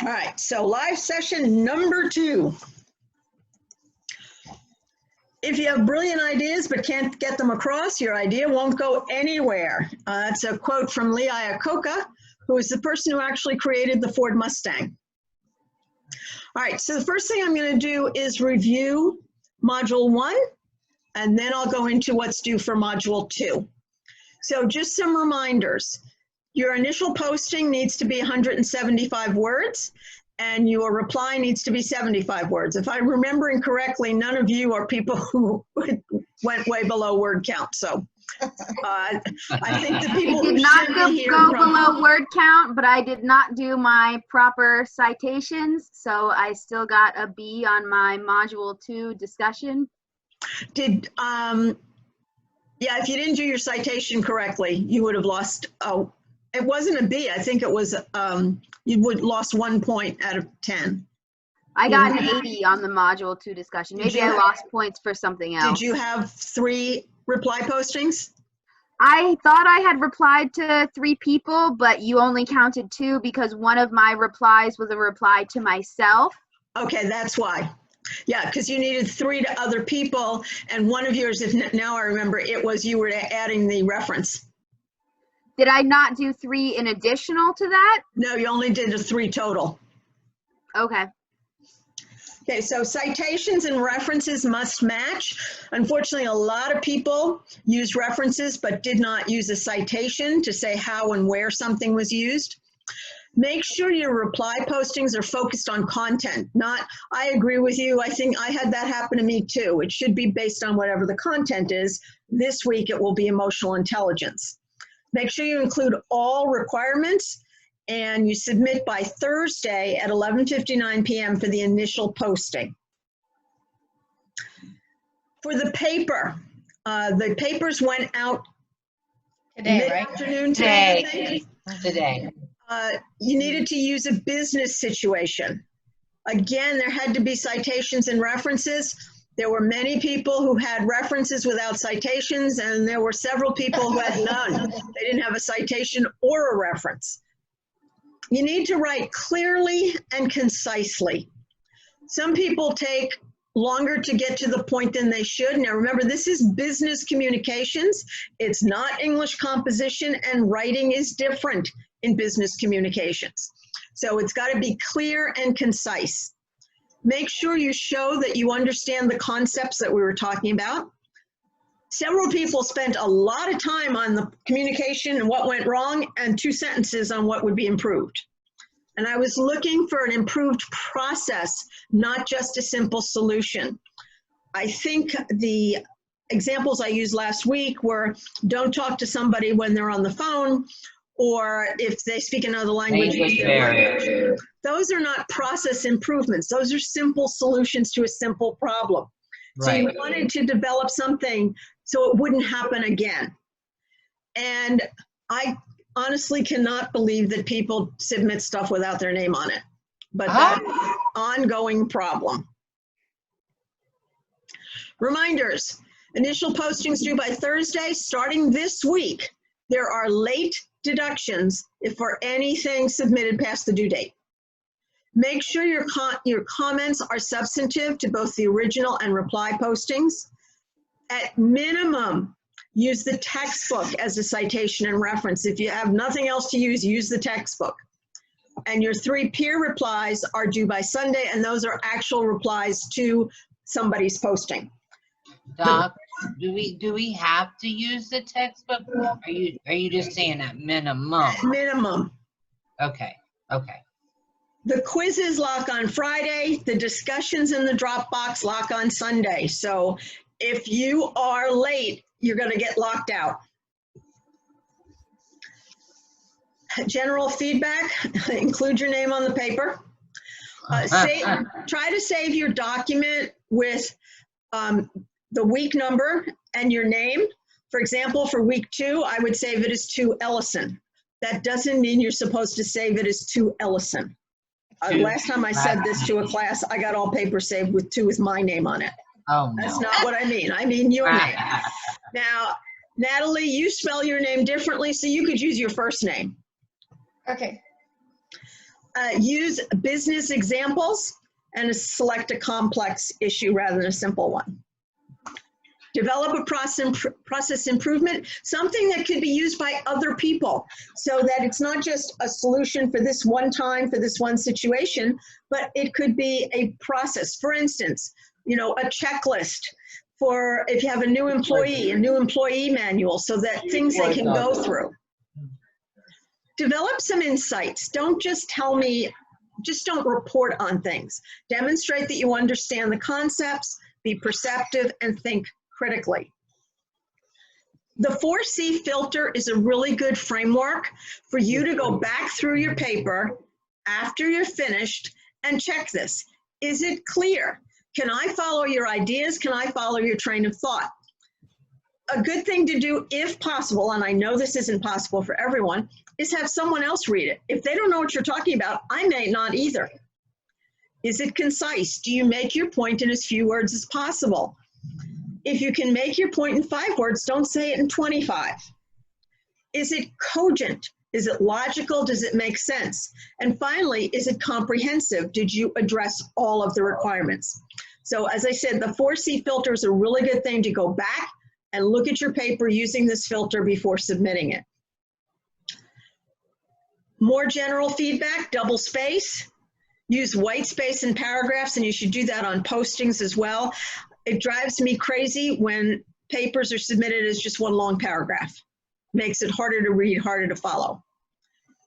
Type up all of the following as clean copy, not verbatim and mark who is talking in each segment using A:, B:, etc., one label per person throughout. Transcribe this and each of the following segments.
A: All right, so live session number 2. If you have brilliant ideas but can't get them across, your idea won't go anywhere. That's a quote from Lee Iacocca, who is the person who actually created the Ford Mustang. All right, so the first thing I'm going to do is review Module 1, and then I'll go into what's due for Module 2. So just some reminders. Your initial posting needs to be 175 words, and your reply needs to be 75 words. If I'm remembering correctly, none of you are people who went way below word count. So I think the people who
B: did not
A: should be here
B: go below word count, but I did not do my proper citations, so I still got a B on my Module 2 discussion.
A: Yeah, if you didn't do your citation correctly, you would have lost. Oh, it wasn't a B. I think it was. You would lost 1 point out of 10.
B: I got an 80 on the Module 2 discussion. Maybe I lost points for something else.
A: Did you have 3 reply postings?
B: I thought I had replied to 3 people, but you only counted 2 because one of my replies was a reply to myself.
A: Okay, that's why. Yeah, because you needed 3 to other people, and one of yours, if now I remember, it was you were adding the reference.
B: Did I not do 3 in additional to that?
A: No, you only did a 3 total.
B: Okay.
A: Okay, so citations and references must match. Unfortunately, a lot of people use references but did not use a citation to say how and where something was used. Make sure your reply postings are focused on content, not, I agree with you, I think I had that happen to me too. It should be based on whatever the content is. This week it will be emotional intelligence. Make sure you include all requirements and you submit by Thursday at 11:59 p.m. for the initial posting. For the paper, the papers went out
C: today, right?
A: Afternoon today.
C: Today.
A: You needed to use a business situation. Again, there had to be citations and references. There were many people who had references without citations, and there were several people who had none. They didn't have a citation or a reference. You need to write clearly and concisely. Some people take longer to get to the point than they should. Now remember, this is business communications. It's not English composition, and writing is different in business communications. So it's got to be clear and concise. Make sure you show that you understand the concepts that we were talking about. Several people spent a lot of time on the communication and what went wrong, and 2 sentences on what would be improved. And I was looking for an improved process, not just a simple solution. I think the examples I used last week were don't talk to somebody when they're on the phone, or if they speak another language. Those are not process improvements. Those are simple solutions to a simple problem. Right. So you wanted to develop something so it wouldn't happen again. And I honestly cannot believe that people submit stuff without their name on it. But that's an ongoing problem. Reminders, initial postings due by Thursday. Starting this week, there are late deductions if for anything submitted past the due date. Make sure your comments are substantive to both the original and reply postings. At minimum, use the textbook as a citation and reference. If you have nothing else to use the textbook. And your 3 peer replies are due by Sunday, and those are actual replies to somebody's posting.
C: Doc, do we have to use the textbook? Are you just saying at minimum?
A: Minimum.
C: Okay. Okay.
A: The quizzes lock on Friday. The discussions in the Dropbox lock on Sunday. So if you are late, you're going to get locked out. General feedback, include your name on the paper. Try to save your document with the week number and your name. For example, for week 2, I would save it as to Ellison. That doesn't mean you're supposed to save it as to Ellison. Last time I said this to a class, I got all papers saved with 2 with my name on it.
C: Oh, no.
A: That's not what I mean. I mean your name. Now, Natalie, you spell your name differently, so you could use your first name.
D: Okay.
A: Use business examples and select a complex issue rather than a simple one. Develop a process improvement, something that could be used by other people so that it's not just a solution for this one time, for this one situation, but it could be a process. For instance, you know, a checklist for if you have a new employee manual so that things they can go through. Develop some insights. Don't just tell me, just don't report on things. Demonstrate that you understand the concepts, be perceptive, and think critically. The 4C filter is a really good framework for you to go back through your paper after you're finished and check this. Is it clear? Can I follow your ideas? Can I follow your train of thought? A good thing to do, if possible, and I know this isn't possible for everyone, is have someone else read it. If they don't know what you're talking about, I may not either. Is it concise? Do you make your point in as few words as possible? If you can make your point in 5 words, don't say it in 25. Is it cogent? Is it logical? Does it make sense? And finally, is it comprehensive? Did you address all of the requirements? So as I said, the 4C filter is a really good thing to go back and look at your paper using this filter before submitting it. More general feedback, double space. Use white space in paragraphs, and you should do that on postings as well. It drives me crazy when papers are submitted as just one long paragraph. Makes it harder to read, harder to follow.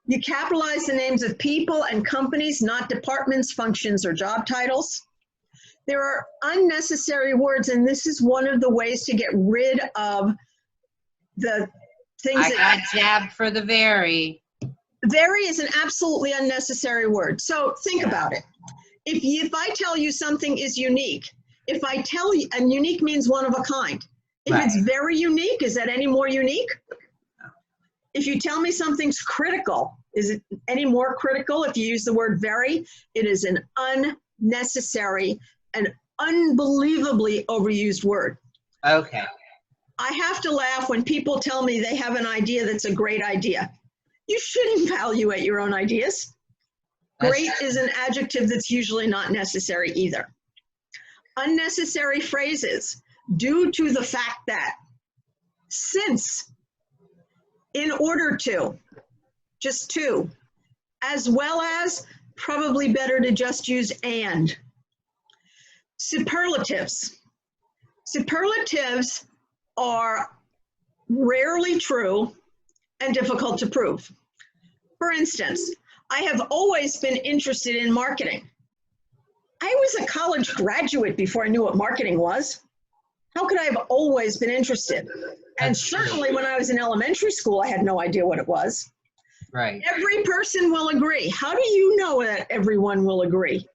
A: You capitalize the names of people and companies, not departments, functions, or job titles. There are unnecessary words, and this is one of the ways to get rid of the things
C: I got tabbed for the very.
A: Very is an absolutely unnecessary word. So think about it. If I tell you something is unique, if I tell you, and unique means one of a kind. If
C: Right.
A: it's very unique, is that any more unique? If you tell me something's critical, is it any more critical if you use the word very? It is an unnecessary and unbelievably overused word.
C: Okay. I
A: I have to laugh when people tell me they have an idea that's a great idea. You shouldn't evaluate your own ideas. Great is an adjective that's usually not necessary either. Unnecessary phrases, due to the fact that, since, in order to, just to, as well as, probably better to just use and. Superlatives. Superlatives are rarely true and difficult to prove. For instance, I have always been interested in marketing. I was a college graduate before I knew what marketing was. How could I have always been interested? And certainly when I was in elementary school, I had no idea what it was.
C: Right.
A: Every person will agree. How do you know that everyone will agree?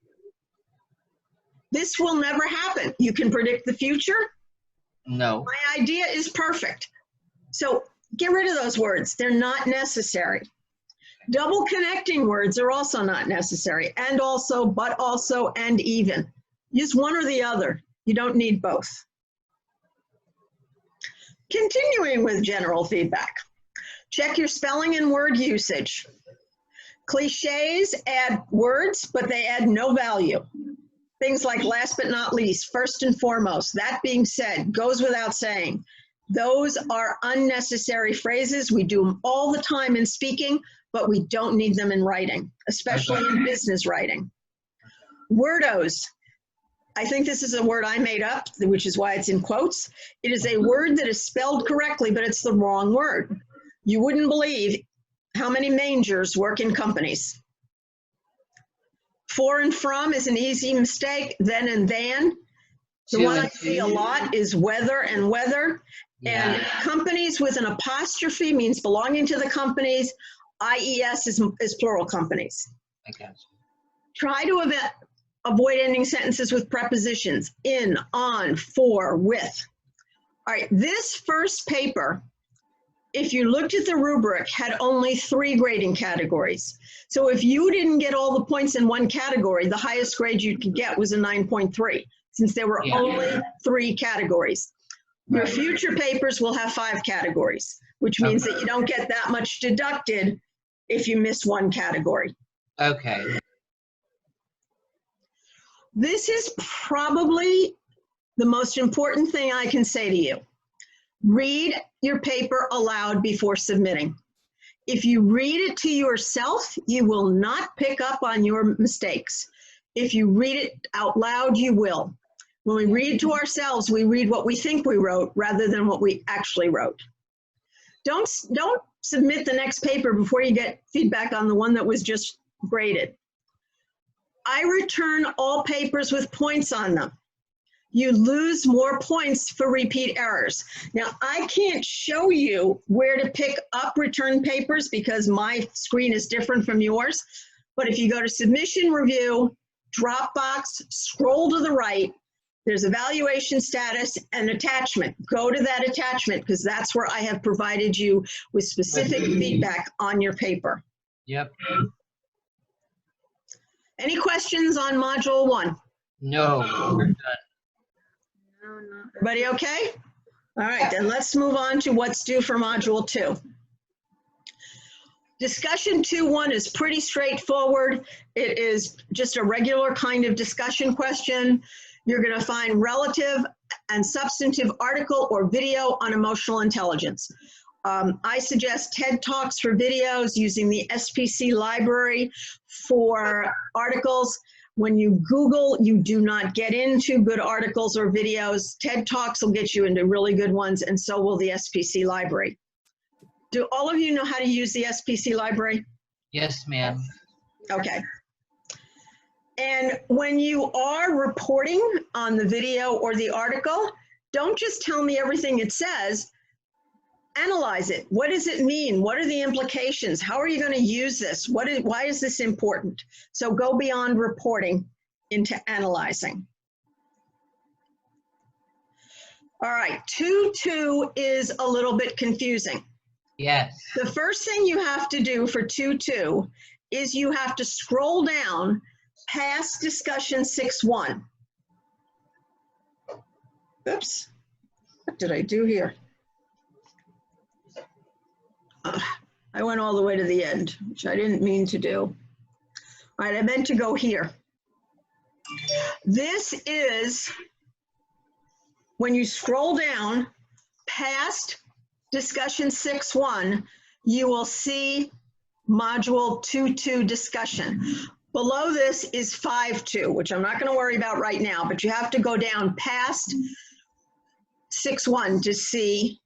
A: This will never happen. You can predict the future.
C: No.
A: My idea is perfect. So get rid of those words. They're not necessary. Double connecting words are also not necessary. And also, but also, and even. Use one or the other. You don't need both. Continuing with general feedback. Check your spelling and word usage. Cliches add words, but they add no value. Things like last but not least, first and foremost, that being said, goes without saying. Those are unnecessary phrases. We do them all the time in speaking, but we don't need them in writing, especially in business writing. Wordos. I think this is a word I made up, which is why it's in quotes. It is a word that is spelled correctly, but it's the wrong word. You wouldn't believe how many mangers work in companies. For and from is an easy mistake. Then and than. The one I see a lot is whether and whether. And companies with an apostrophe means belonging to the companies. IES is plural companies.
C: I got you.
A: Try to avoid ending sentences with prepositions. In, on, for, with. All right, this first paper, if you looked at the rubric, had only 3 grading categories. So if you didn't get all the points in one category, the highest grade you could get was a 9.3, since there were only 3 categories. Your future papers will have 5 categories, which means that you don't get that much deducted if you miss one category.
C: Okay.
A: This is probably the most important thing I can say to you. Read your paper aloud before submitting. If you read it to yourself, you will not pick up on your mistakes. If you read it out loud, you will. When we read to ourselves, we read what we think we wrote rather than what we actually wrote. Don't submit the next paper before you get feedback on the one that was just graded. I return all papers with points on them. You lose more points for repeat errors. Now, I can't show you where to pick up return papers because my screen is different from yours. But if you go to Submission Review, Dropbox, scroll to the right, there's Evaluation Status and Attachment. Go to that attachment because that's where I have provided you with specific feedback on your paper.
C: Yep.
A: Any questions on Module 1?
C: No, we're done.
B: No, not
A: Everybody okay? All right, then let's move on to what's due for Module 2. Discussion 2.1 is pretty straightforward. It is just a regular kind of discussion question. You're going to find relative and substantive article or video on emotional intelligence. I suggest TED Talks for videos using the SPC library for articles. When you Google, you do not get into good articles or videos. TED Talks will get you into really good ones, and so will the SPC library. Do all of you know how to use the SPC library?
C: Yes, ma'am.
A: Okay. And when you are reporting on the video or the article, don't just tell me everything it says. Analyze it. What does it mean? What are the implications? How are you going to use this? Why is this important? So go beyond reporting into analyzing. All right, 2.2 is a little bit confusing.
C: Yes.
A: The first thing you have to do for 2.2 is you have to scroll down past discussion 6.1. Oops, what did I do here? I went all the way to the end, which I didn't mean to do. All right, I meant to go here. This is when you scroll down past discussion 6.1, you will see module 2.2 discussion. Below this is 5.2, which I'm not going to worry about right now, but you have to go down past 6.1 to see.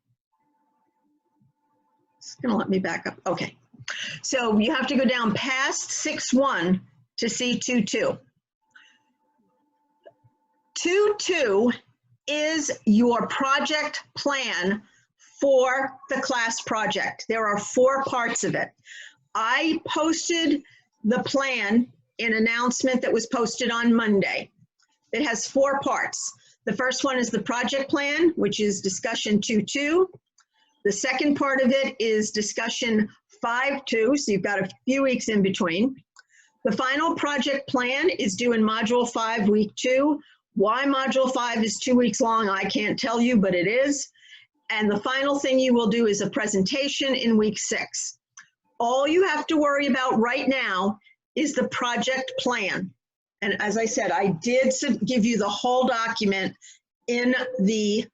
A: It's going to let me back up. Okay. So you have to go down past 6.1 to see 2.2. 2.2 is your project plan for the class project. There are 4 parts of it. I posted the plan in an announcement that was posted on Monday. It has 4 parts. The first one is the project plan, which is discussion 2.2. The second part of it is discussion 5.2, so you've got a few weeks in between. The final project plan is due in module 5, week 2. Why module 5 is 2 weeks long, I can't tell you, but it is. And the final thing you will do is a presentation in week 6. All you have to worry about right now is the project plan. And as I said, I did give you the whole document in the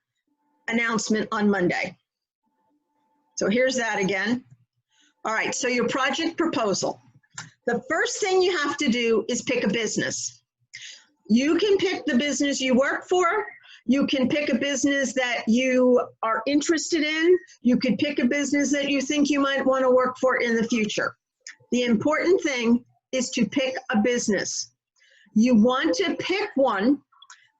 A: announcement on Monday. So here's that again. All right, so your project proposal. The first thing you have to do is pick a business. You can pick the business you work for. You can pick a business that you are interested in. You could pick a business that you think you might want to work for in the future. The important thing is to pick a business. You want to pick one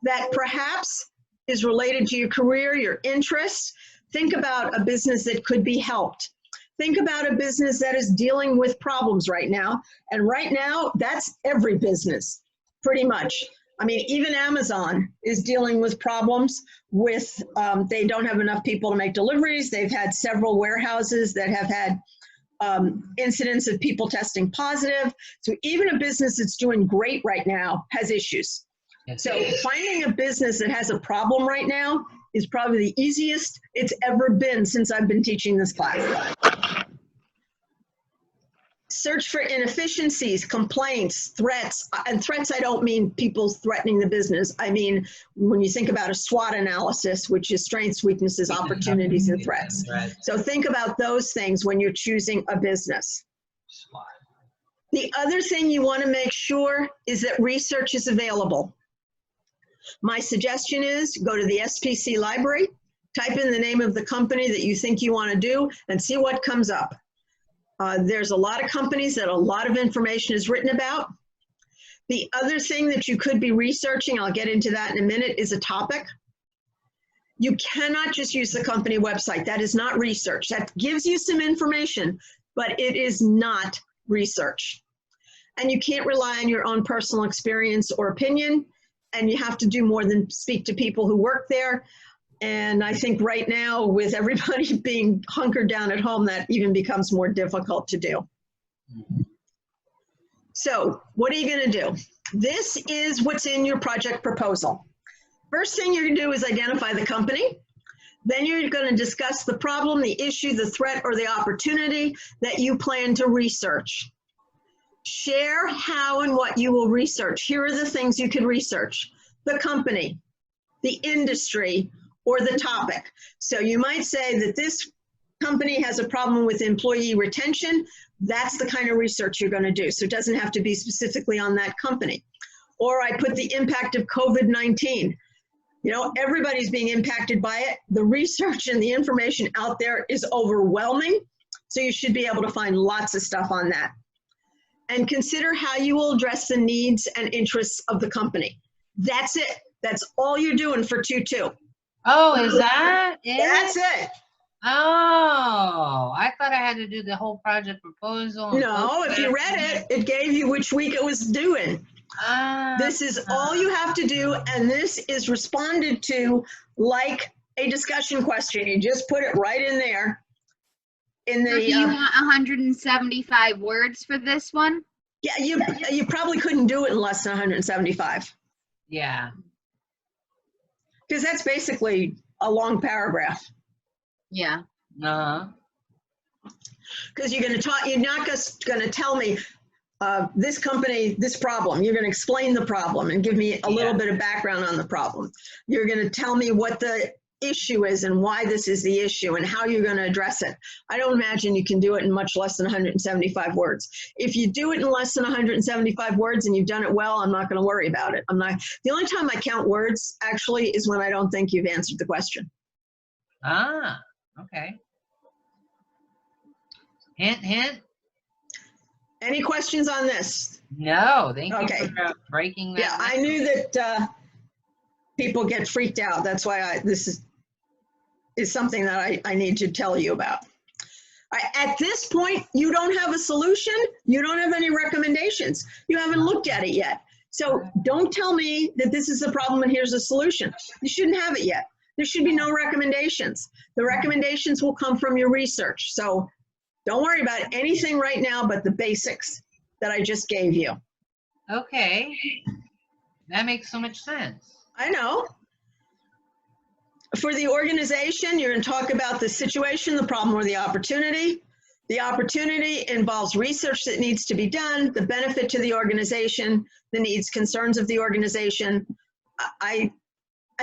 A: that perhaps is related to your career, your interests. Think about a business that could be helped. Think about a business that is dealing with problems right now. And right now, that's every business, pretty much. I mean, even Amazon is dealing with problems with, they don't have enough people to make deliveries. They've had several warehouses that have had incidents of people testing positive. So even a business that's doing great right now has issues. So finding a business that has a problem right now is probably the easiest it's ever been since I've been teaching this class. Search for inefficiencies, complaints, threats. And threats, I don't mean people threatening the business. I mean, when you think about a SWOT analysis, which is strengths, weaknesses, opportunities, and threats. So think about those things when you're choosing a business. The other thing you want to make sure is that research is available. My suggestion is go to the SPC library, type in the name of the company that you think you want to do, and see what comes up. There's a lot of companies that a lot of information is written about. The other thing that you could be researching, I'll get into that in a minute, is a topic. You cannot just use the company website. That is not research. That gives you some information, but it is not research. And you can't rely on your own personal experience or opinion, and you have to do more than speak to people who work there. And I think right now, with everybody being hunkered down at home, that even becomes more difficult to do. So what are you going to do? This is what's in your project proposal. First thing you're going to do is identify the company. Then you're going to discuss the problem, the issue, the threat, or the opportunity that you plan to research. Share how and what you will research. Here are the things you could research: the company, the industry, or the topic. So you might say that this company has a problem with employee retention. That's the kind of research you're going to do. So it doesn't have to be specifically on that company. Or I put the impact of COVID-19. You know, everybody's being impacted by it. The research and the information out there is overwhelming. So you should be able to find lots of stuff on that. And consider how you will address the needs and interests of the company. That's it. That's all you're doing for 2-2.
C: Oh, is that it?
A: That's it.
C: Oh, I thought I had to do the whole project proposal.
A: No, if you read it, it gave you which week it was doing. This is all you have to do, and this is responded to like a discussion question. You just put it right in there. In the,
B: So do you want 175 words for this one?
A: yeah, you probably couldn't do it in less than 175.
C: Yeah.
A: Because that's basically a long paragraph.
B: Yeah.
C: Uh-huh.
A: Because you're going to talk, you're not just going to tell me this company, this problem. You're going to explain the problem and give me a little bit of background on the problem. You're going to tell me what the issue is and why this is the issue and how you're going to address it. I don't imagine you can do it in much less than 175 words. If you do it in less than 175 words and you've done it well, I'm not going to worry about it. The only time I count words actually is when I don't think you've answered the question.
C: Ah, okay. Hint, hint.
A: Any questions on this?
C: No, thank you
A: Okay.
C: for breaking that.
A: Yeah, I knew that people get freaked out. That's why this is something that I need to tell you about. All right, at this point, you don't have a solution. You don't have any recommendations. You haven't looked at it yet. So don't tell me that this is the problem and here's a solution. You shouldn't have it yet. There should be no recommendations. The recommendations will come from your research. So don't worry about anything right now but the basics that I just gave you.
C: Okay. That makes so much sense.
A: I know. For the organization, you're going to talk about the situation, the problem, or the opportunity. The opportunity involves research that needs to be done, the benefit to the organization, the needs, concerns of the organization. I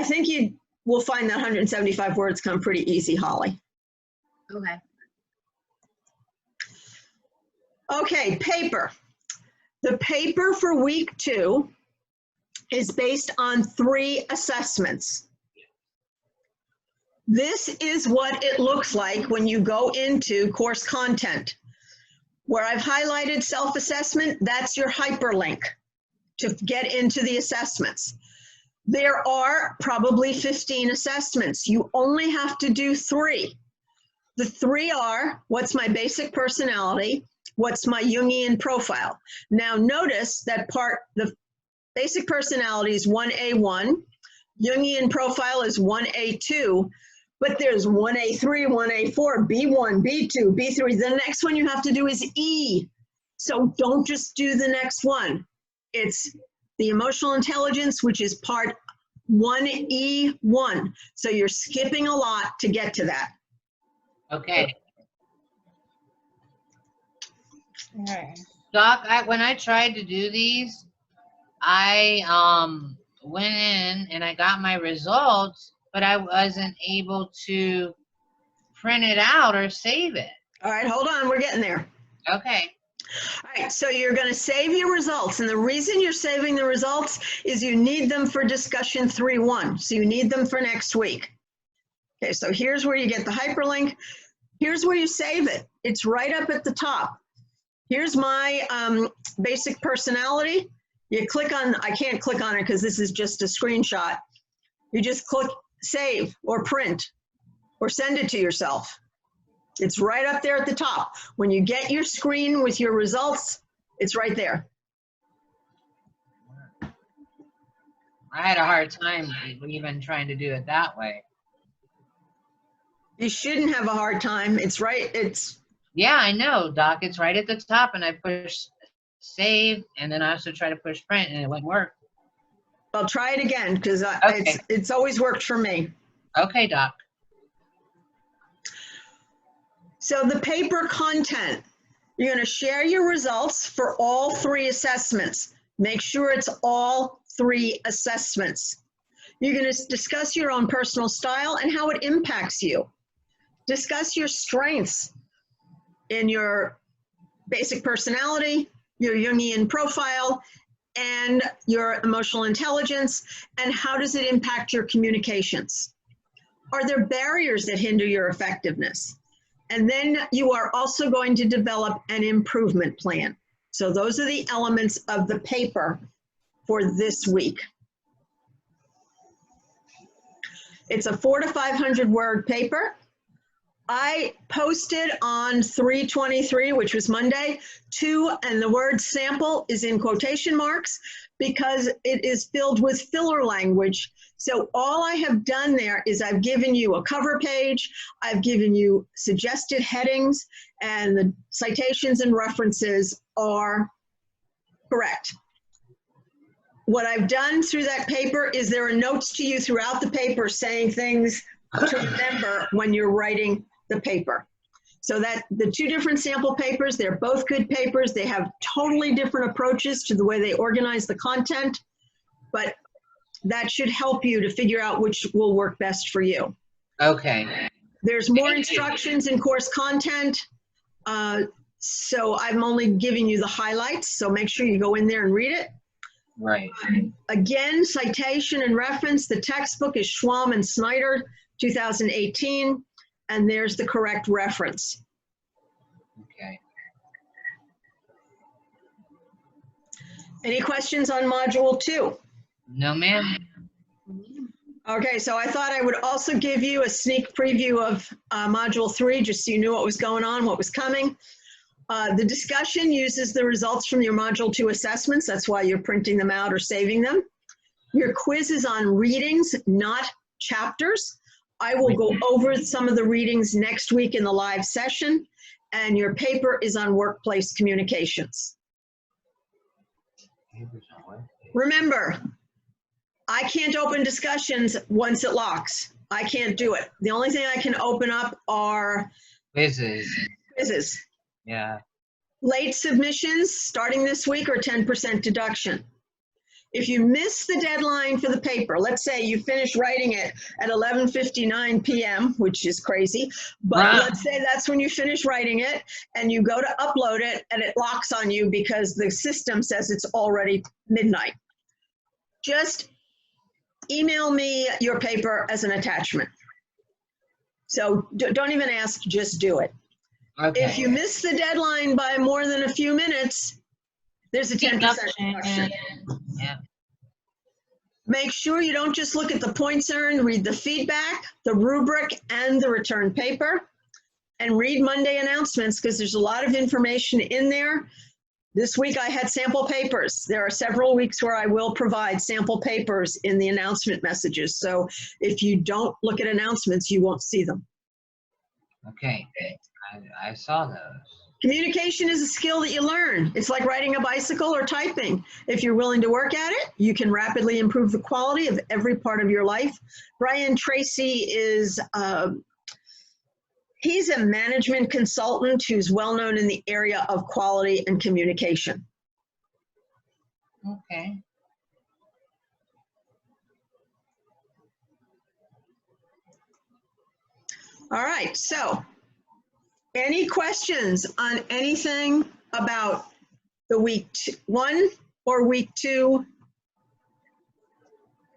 A: think you will find that 175 words come pretty easy, Holly.
B: Okay.
A: Okay, paper. The paper for week 2 is based on 3 assessments. This is what it looks like when you go into course content. Where I've highlighted self-assessment, that's your hyperlink to get into the assessments. There are probably 15 assessments. You only have to do 3. The 3 are, what's my basic personality? What's my Jungian profile? Now notice that the basic personality is 1A1, Jungian profile is 1A2, but there's 1A3, 1A4, B1, B2, B3. The next one you have to do is E. So don't just do the next one. It's the emotional intelligence, which is part 1E1. So you're skipping a lot to get to that.
C: Okay. Doc, when I tried to do these, I went in and I got my results, but I wasn't able to print it out or save it.
A: All right, hold on, we're getting there.
C: Okay.
A: All right, so you're going to save your results, and the reason you're saving the results is you need them for discussion 3.1, so you need them for next week. Okay, so here's where you get the hyperlink. Here's where you save it. It's right up at the top. Here's my basic personality. You click on, I can't click on it because this is just a screenshot. You just click save or print or send it to yourself. It's right up there at the top. When you get your screen with your results, it's right there.
C: I had a hard time even trying to do it that way.
A: You shouldn't have a hard time. It's right.
C: Yeah, I know, Doc. It's right at the top, and I push save, and then I also try to push print, and it wouldn't work.
A: I'll try it again because
C: Okay.
A: it's always worked for me.
C: Okay, Doc.
A: So the paper content, you're going to share your results for all 3 assessments. Make sure it's all 3 assessments. You're going to discuss your own personal style and how it impacts you. Discuss your strengths in your basic personality, your Jungian profile, and your emotional intelligence, and how does it impact your communications? Are there barriers that hinder your effectiveness? And then you are also going to develop an improvement plan. So those are the elements of the paper for this week. It's a 400 to 500 word paper. I posted on 3/23, which was Monday, and the word sample is in quotation marks because it is filled with filler language. So all I have done there is I've given you a cover page, I've given you suggested headings, and the citations and references are correct. What I've done through that paper is there are notes to you throughout the paper saying things to remember when you're writing the paper. So that the 2 different sample papers, they're both good papers. They have totally different approaches to the way they organize the content, but that should help you to figure out which will work best for you.
C: Okay.
A: There's more instructions in course content. So I'm only giving you the highlights. So make sure you go in there and read it.
C: Right.
A: Again, citation and reference. The textbook is Schwalm and Snyder, 2018. And there's the correct reference.
C: Okay.
A: Any questions on Module 2?
C: No, ma'am.
A: Okay, so I thought I would also give you a sneak preview of Module 3, just so you knew what was going on, what was coming. The discussion uses the results from your Module 2 assessments. That's why you're printing them out or saving them. Your quiz is on readings, not chapters. I will go over some of the readings next week in the live session, and your paper is on workplace communications. Remember, I can't open discussions once it locks. I can't do it. The only thing I can open up are
C: Quizzes.
A: quizzes.
C: Yeah.
A: Late submissions starting this week are 10% deduction. If you miss the deadline for the paper, let's say you finish writing it at 11:59 p.m., which is crazy, but let's say that's when you finish writing it and you go to upload it and it locks on you because the system says it's already midnight. Just email me your paper as an attachment. So don't even ask, just do it.
C: Okay.
A: If you miss the deadline by more than a few minutes, there's a 10% deduction.
C: Yeah.
A: Make sure you don't just look at the points earned, read the feedback, the rubric, and the return paper. And read Monday announcements because there's a lot of information in there. This week I had sample papers. There are several weeks where I will provide sample papers in the announcement messages. So if you don't look at announcements, you won't see them.
C: Okay. I saw those.
A: Communication is a skill that you learn. It's like riding a bicycle or typing. If you're willing to work at it, you can rapidly improve the quality of every part of your life. Brian Tracy is He's a management consultant who's well-known in the area of quality and communication.
C: Okay.
A: All right, so any questions on anything about the week 1 or week 2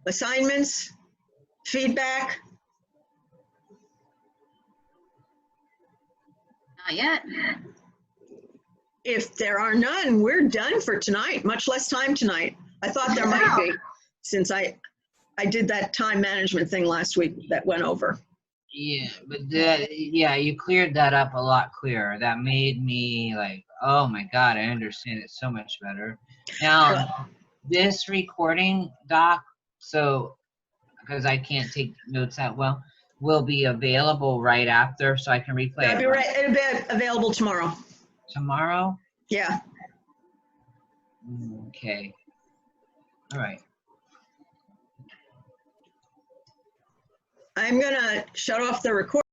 A: assignments, feedback?
B: Not yet.
A: If there are none, we're done for tonight, much less time tonight. I thought there might be, since I did that time management thing last week that went over.
C: Yeah, but yeah, you cleared that up a lot clearer. That made me like, oh my God, I understand it so much better. Now, this recording, Doc, so, because I can't take notes that well, will be available right after, so I can replay
A: It'll
C: it
A: be,
C: right
A: it'll be available tomorrow.
C: tomorrow?
A: Yeah.
C: Okay. All right.
A: I'm gonna shut off the recording.